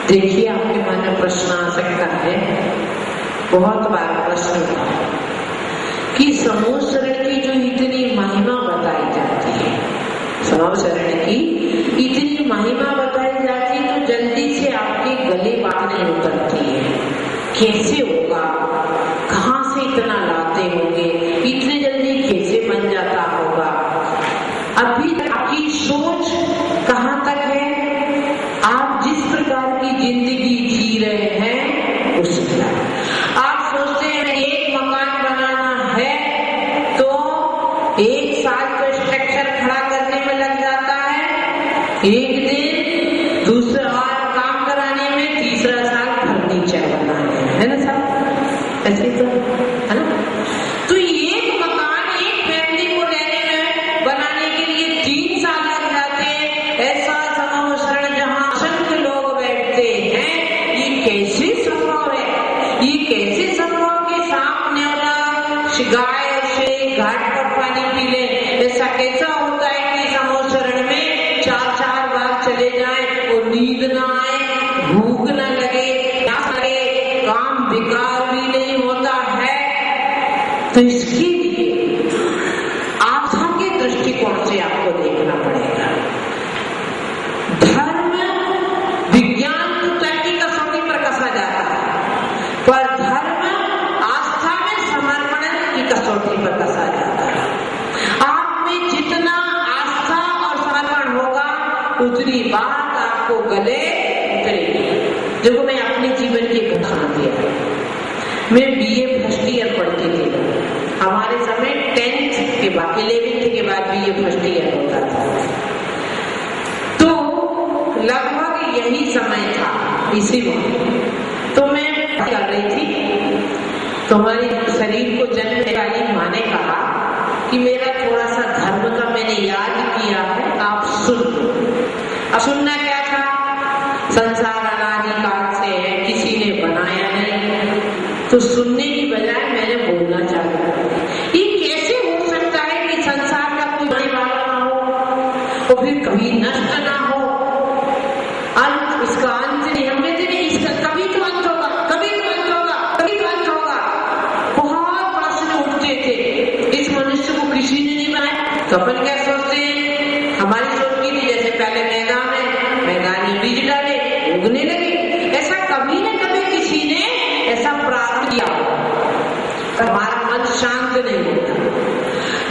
देखिए, आपके मन में प्रश्न आ सकता है, बहुत बार प्रश्न था कि समूह शरण की जो इतनी महिमा बताई जाती है, समूह शरण की इतनी महिमा बताई जाती है, तो जल्दी से आपके गले बात नहीं उतरती है। कैसे होगा, कहाँ से इतना लाते होंगे, इतने जल्दी कैसे बन जाता होगा? अभी आपकी सोच कहाँ तक है? आप जिस प्रकार की जिंदगी जी रहे हैं उस प्रकार आप सोचते हैं एक मकान बनाना है तो 1 साल तो स्ट्रक्चर खड़ा करने में लग जाता है, 1 दिन दूसरा और काम कराने में, तीसरा साल फर्नीचर बनाने में, है ना साहब? ऐसे तो है ना। तो एक मकान एक फैमिली को रहने में बनाने के लिए 3 साल लग जाते हैं। ऐसा समूह शरण जहाँ असंख्य लोग बैठते हैं, ये कैसे संभव है? ये कैसे संभव कि सांप न्योला गाय से घाट पर पानी पी ले? ऐसा कैसा होता है कि समूह शरण में 4-4 बार चले जाए और नींद ना आए, भूख न लगे, क्या करे, काम बेकार भी नहीं होता है? तो इसके लिए आस्था के दृष्टिकोण से आपको देखना पड़ेगा। धर्म विज्ञान को तर्क की कसौटी पर कसा जाता है, पर धर्म आस्था में समर्पण की कसौटी पर कसा जाता है। आप में जितना आस्था और समर्पण होगा उतनी बात आपको गले उतरेगी। देखो, मैं अपने जीवन की एक घटना दिया। मैं BA फर्स्ट ईयर पढ़ती थी। हमारे समय 10th के बाद 11th के बाद BA फर्स्ट ईयर होता था। तो लगभग यही समय था, इसी वक्त तो मैं कर रही थी। तुम्हारे शरीर को जन्म वाली माँ ने कहा कि मेरा थोड़ा सा धर्म का मैंने याद किया है, आप सुन लो। अब सुनना क्या था? संसार अनादिकाल से है, किसी ने बनाया नहीं। तो सुनने की बजाय मैंने बोलना चाहा, ये कैसे हो सकता है कि संसार का कोई बने वाला ना हो और फिर कभी नष्ट ना हो? अंत, इसका अंत नहीं, हम कहते नहीं इसका कभी तो अंत होगा, कभी तो अंत होगा, कभी तो अंत होगा। बहुत प्रश्न उठते थे, इस मनुष्य को किसी ने नहीं बनाया। तो अपन क्या सोचते हैं? हमारी सोच की थी जैसे पहले मैदान है, मैदान में बीज डाले, उगने लगे। ऐसा कभी न कभी किसी ने ऐसा प्राप्त किया, हमारा मन शांत नहीं होता।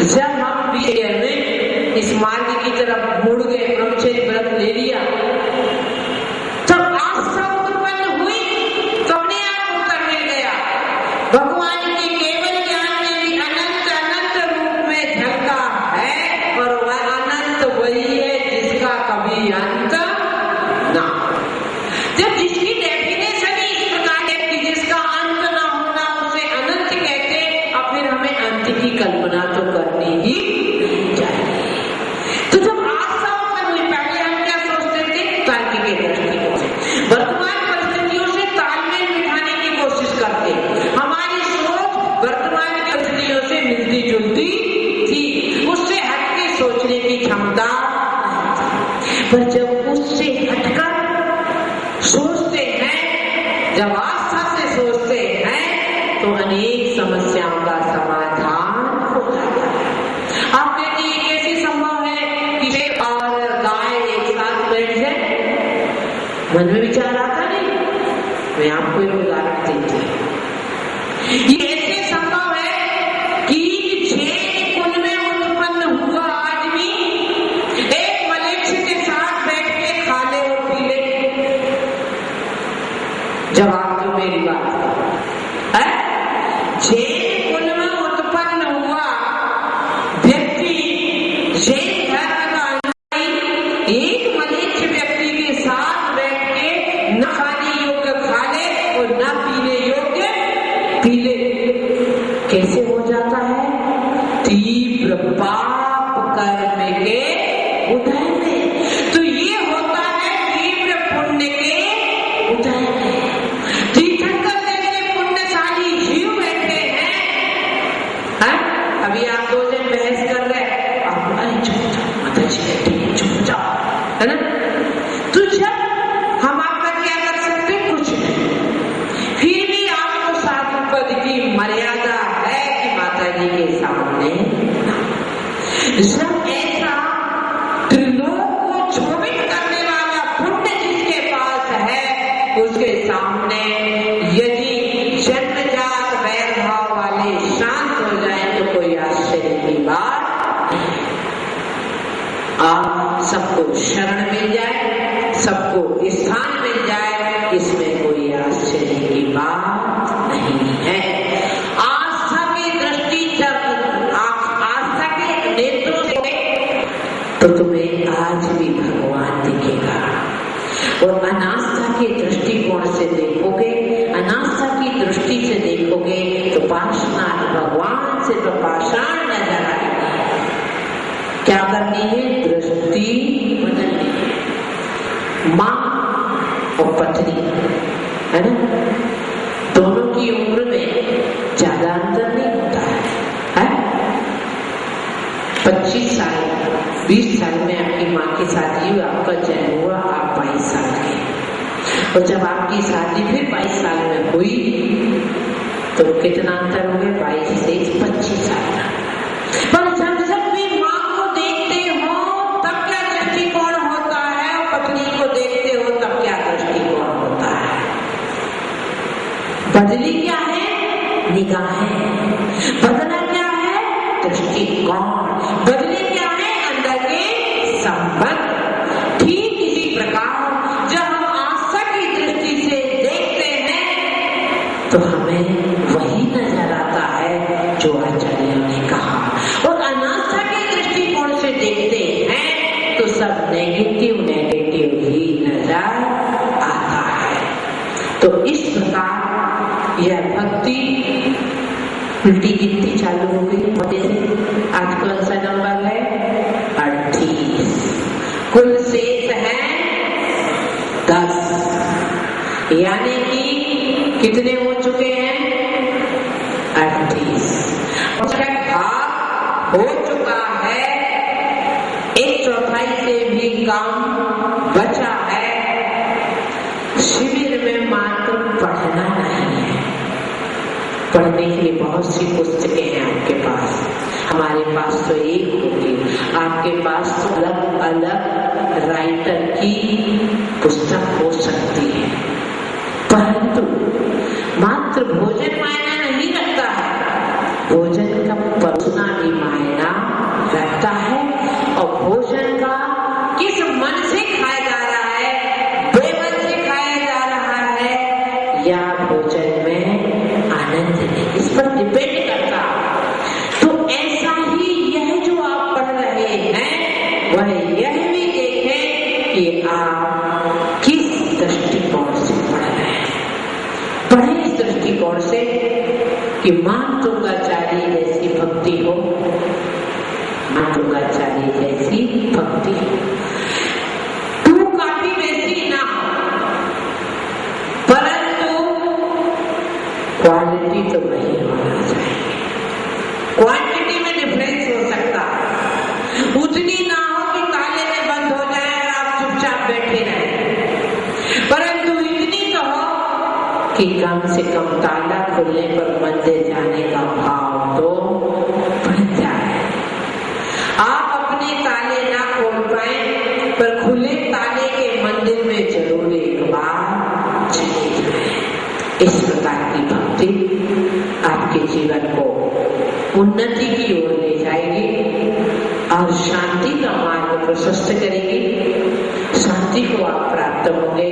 जब हम BA में इस मार्ग की तरफ मुड़ गए, ब्रह्मचर्य व्रत ले लिया, तब आस्था उत्पन्न हुई, तो अपने आप उत्तर मिल गया। भगवान के केवल ज्ञान में भी अनंत अनंत रूप में झलका है, और वह अनंत वही है जिसका कभी अंत ना। जब जिसकी डेफिनेशन ही इस प्रकार है कि जिसका अंत ना होना उसे अनंत कहते, अब फिर हमें अंत की कल्पना तो करनी ही चाहिए। तो जब आस्था उत्पन्न हुई, पहले हम क्या सोचते थे? तर्क के दृष्टिकोण से। वर्तमान परिस्थितियों से तालमेल बिठाने की कोशिश करते। हमारी सोच वर्तमान की परिस्थितियों से मिलती जुलती थी, उससे हटके सोचने की क्षमता थी। पर जब उससे हटकर सोचते हैं, जब आस्था से सोचते हैं, तो अनेक समस्याओं का समाधान हो जाता है। आप कहते हैं कैसे संभव है कि शेर और गाय एक साथ बैठ जाए? मन में विचार आता नहीं? मैं आपको एक उदाहरण देती हूँ। ये कैसे संभव है कि 6 कुल में उत्पन्न हुआ आदमी एक मलेच्छ के साथ बैठ के खा ले और पी ले? जवाब दो मेरी बात है। 6 कुल में उत्पन्न हुआ व्यक्ति, जैन धर्म का अनुयायी, एक मलेच्छ व्यक्ति के साथ बैठ के न खाने योग्य खा ले और न पीने योग्य पी ले। कैसे हो जाता है? तीव्र पाप कर्म के उदय में। तो ये होता है तीव्र पुण्य के उदय में। तीर्थंकर जैसे पुण्यशाली जीव बैठे हैं, अभी आप 2 दिन बहस कर रहे, आप अरे चुप जाओ, माता जी बैठी, चुप जाओ, है ना? तो जब हम आपका क्या कर सकते सामने यदि जन्मजात वैर भाव वाले शांत हो जाए तो कोई आश्चर्य की बात नहीं। आप सबको शरण मिल जाए, सबको स्थान मिल जाए, इसमें कोई आश्चर्य की बात नहीं है। आस्था की दृष्टि आस्था के नेत्रों से तो तुम्हें आज भी भगवान दिखेगा, और अनास्था के दृष्टिकोण से देखोगे, अनास्था की दृष्टि से देखोगे तो पाषाण भगवान से तो पाषाण नजर आएगा। क्या करनी है? दृष्टि बदलनी है। माँ और पत्नी है ना, दोनों की उम्र में ज्यादा अंतर नहीं होता है? 25 साल 20 साल में आपकी माँ की शादी हुई, आपका जन्म हुआ, आप 22 साल के, और जब आपकी शादी फिर 22 साल में हुई तो कितना अंतर हो गया? 22 से 25 साल। पर जब भी माँ को देखते हो तब क्या दृष्टिकोण होता है, और पत्नी को देखते हो तब क्या दृष्टिकोण होता है? बदली क्या है? निगाहें। बदला क्या है? दृष्टिकोण। बदले क्या है? अंदर के संबंध। ठीक इसी प्रकार जब हम आस्था की दृष्टि से देखते हैं तो हमें वही नजर आता है जो आचार्य ने कहा, और अनास्था के दृष्टिकोण से देखते हैं तो सब नेगेटिव नेगेटिव ही नजर आता है। तो इस प्रकार यह भक्ति उल्टी गिनती चालू हो गई मोटे से। आज कौन सा नंबर है? 38। कुल शेष है 10, यानी कि कितने हो चुके हैं? 38। भाग हो चुका है, 1/4 से भी कम बचा है। शिविर में मात्र पढ़ना नहीं है, पढ़ने के लिए बहुत सी पुस्तकें हैं आपके पास, हमारे पास तो एक होगी, आपके पास तो अलग अलग राइटर की पुस्तक हो सकती है, परंतु मात्र भोजन मायना नहीं रखता है, भोजन का परोसना भी मायना रखता है। और भोजन का किस मन से खाया जा रहा है, बेमन से खाया जा रहा है या भोजन में आनंद नहीं, इस पर डिपेंड करता। तो ऐसा ही यह जो आप पढ़ रहे हैं वह यह भी देखें कि आप किस दृष्टिकोण से पढ़ रहे हैं। पढ़े इस दृष्टिकोण से कि मां तुंगाचार्य जैसी भक्ति हो, मां तुंगाचार्य जैसी भक्ति हो। तू काफी वैसी ना हो, परंतु क्वालिटी तो नहीं होना चाहिए। क्वांटिटी में डिफरेंस हो सकता है, उतनी ना हो कि ताले में बंद हो जाए और आप चुपचाप बैठे रहें, परंतु इतनी तो हो कि कम से कम ताला खुलने पर मंदिर जाने का भाव तो बढ़ जाए। आप अपने ताले ना खोल पाए पर खुले ताले के मंदिर में जरूर एक बार चले जाए। इस प्रकार की भक्ति आपके जीवन को उन्नति की ओर ले जाएगी और शांति का मार्ग प्रशस्त करेगी। शांति को आप प्राप्त होंगे,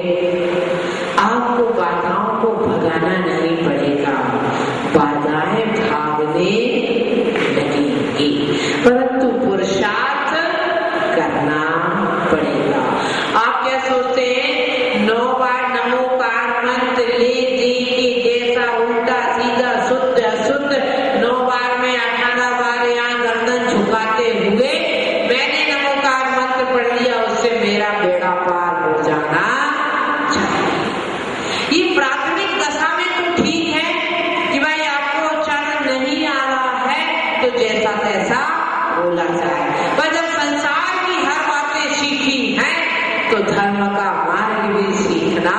आपको बाधाओं को भगाना नहीं पड़ेगा, बाधाएं भागने लगेंगी, परंतु पुरुषार्थ करना पड़ेगा। आप क्या सोचते हैं? 9 बार नमोकार मंत्र ले जी की जैसा उल्टा सीधा शुद्ध अशुद्ध 9 बार में 18 बार यहाँ गर्दन झुकाते हुए मैंने नमोकार मंत्र पढ़ लिया, उससे मेरा बेड़ा पार हो जाना चाहिए। ये प्राथमिक दशा में तो ठीक है कि भाई आपको उच्चारण नहीं आ रहा है तो जैसा तैसा बोला जाए, पर जब संसार की हर बातें सीखी हैं तो धर्म का मार्ग भी सीखना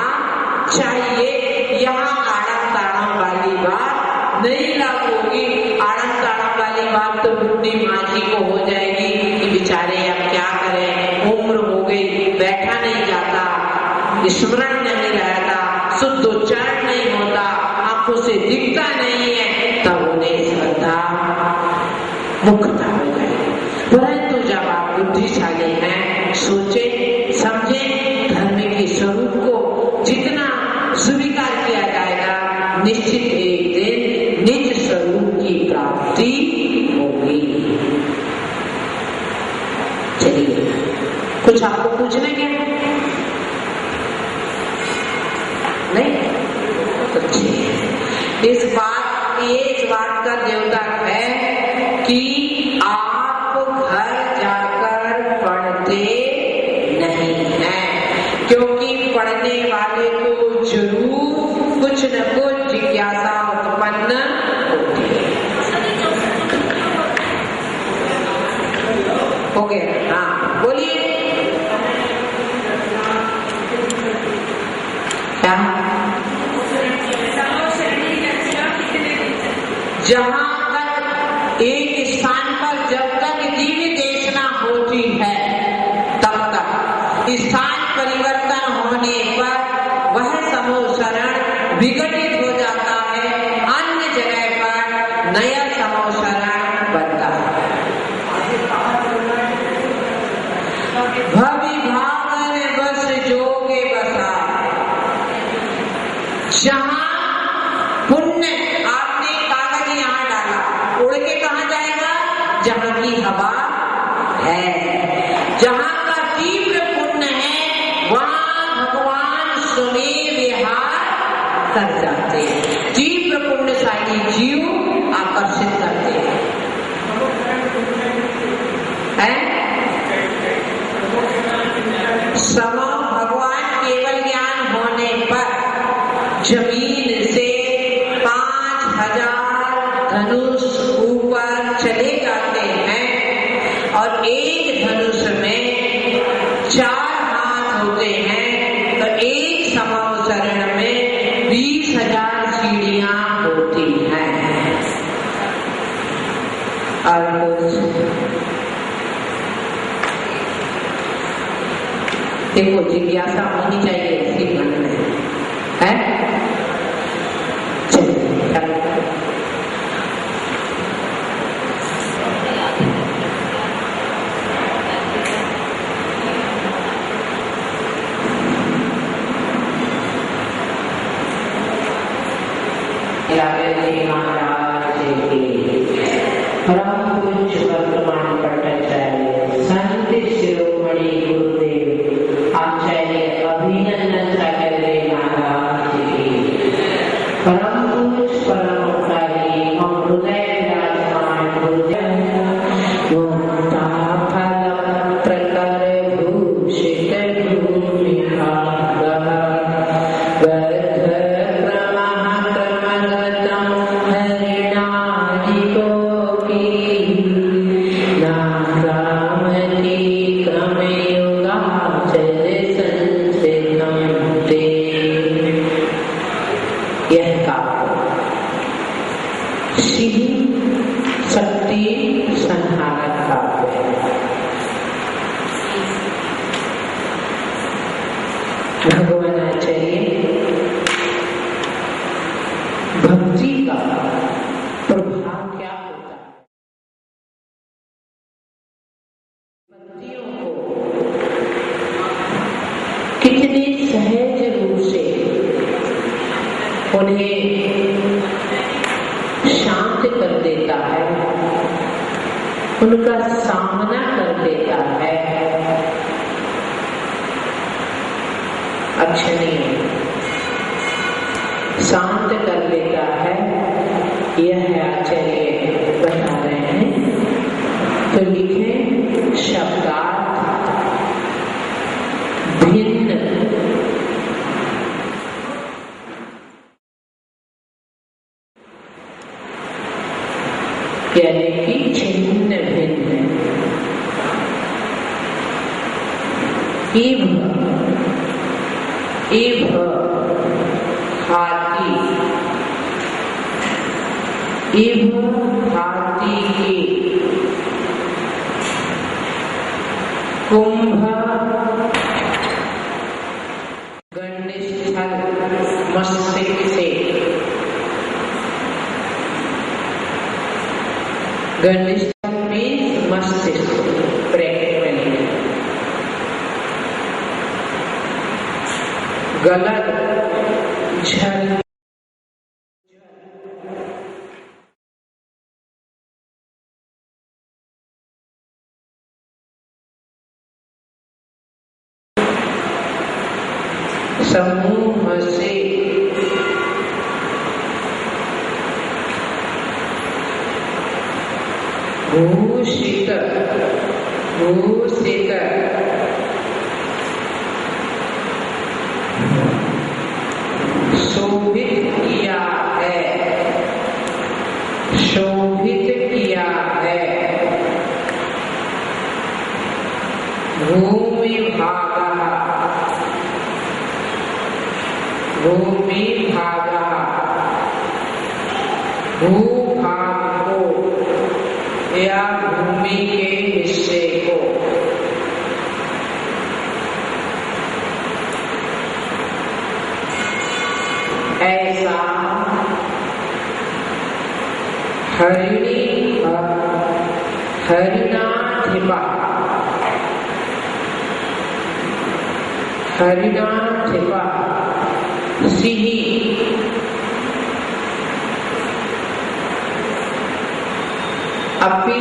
चाहिए। यहाँ आड़म ताड़म वाली बात नहीं लागू होगी। आड़म ताड़म वाली बात तो बूढ़ी माँ जी को हो जाएगी कि बेचारे अब क्या करें, उम्र हो गई, बैठा नहीं जाता, स्मरण नहीं रहता, शुद्ध उच्चारण नहीं होता, आंखों से दिखता नहीं है, तब उन्हें श्रद्धा मुक्ता हो गई। परंतु जब आप बुद्धिशाली हैं, सोचे समझे धर्म के स्वरूप को जितना स्वीकार किया जाएगा, निश्चित एक दिन निज स्वरूप की प्राप्ति होगी। चलिए, कुछ आपको पूछना क्या? नहीं? तो इस बात का द्योतक है कि आप घर जाकर पढ़ते नहीं हैं, क्योंकि पढ़ने वाले को जरूर कुछ न कुछ जिज्ञासा उत्पन्न होती है। हो गया? हाँ, बोलिए। क्या? जहाँ तक एक स्थान पर जब तक दिव्य देशना होती है, तब तक स्थान परिवर्तन होने पर वह समूह शरण विघटित हो जाता है, अन्य जगह पर नया समूह शरण बनता है। भविभावन बस जोगे बसा, जहाँ पुण्य आपने कागज यहाँ डाला, उड़ के कहाँ जाएगा? जहाँ की हवा है। जहाँ का तीव्र पुण्य है, वहाँ भगवान स्वयं विहार कर जाते हैं। तीव्र पुण्यशाली जीव आकर्षित करते हैं। समो भगवान केवल ज्ञान होने पर जमीन से 5000 धनुष ऊपर चले जाते हैं, और एक धनुष में 4 हाथ होते हैं, तो एक समूह चरण में 20,000 सीढ़ियां होती हैं। और देखो, जिज्ञासा होनी चाहिए इसी मन में, है? परम पूज्य वर्तमान भट्टाचार्य संत शिरोमणि गुरुदेव आचार्य अभिनंदन चाटर्जी महाराज की परम पूज्य परमोपकारी हम हृदय विराजमान गुरुदेव मुक्ता फल प्रकर भूषित भूमिभाग भगवान आचार्य भक्ति का प्रभाव क्या होता है, भक्तियों को कितने सहज रूप से उन्हें शांत कर देता है, उनका सामना कर देता है। अच्छा नहीं, शांत कर लेता है, यह आचार्य बता रहे हैं। तो लिखे शब्दार्थ भिन्न, यानी कि छिन्न भिन्न। इव हाथी, इव हाथी की, कुंभ गंडस्थल मस्तिष्क से गंडिस्टम मीन्स मस्तिष्क प्रैक्टिकली गलत झल समूह से भूषित शोभित किया है भूमि भाग भूभाग को या भूमि के हिस्से को ऐसा हरिणाधिपा सिंह अपी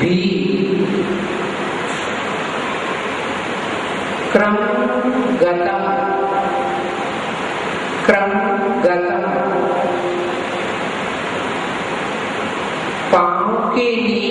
भी क्रमगतम पांव के लिए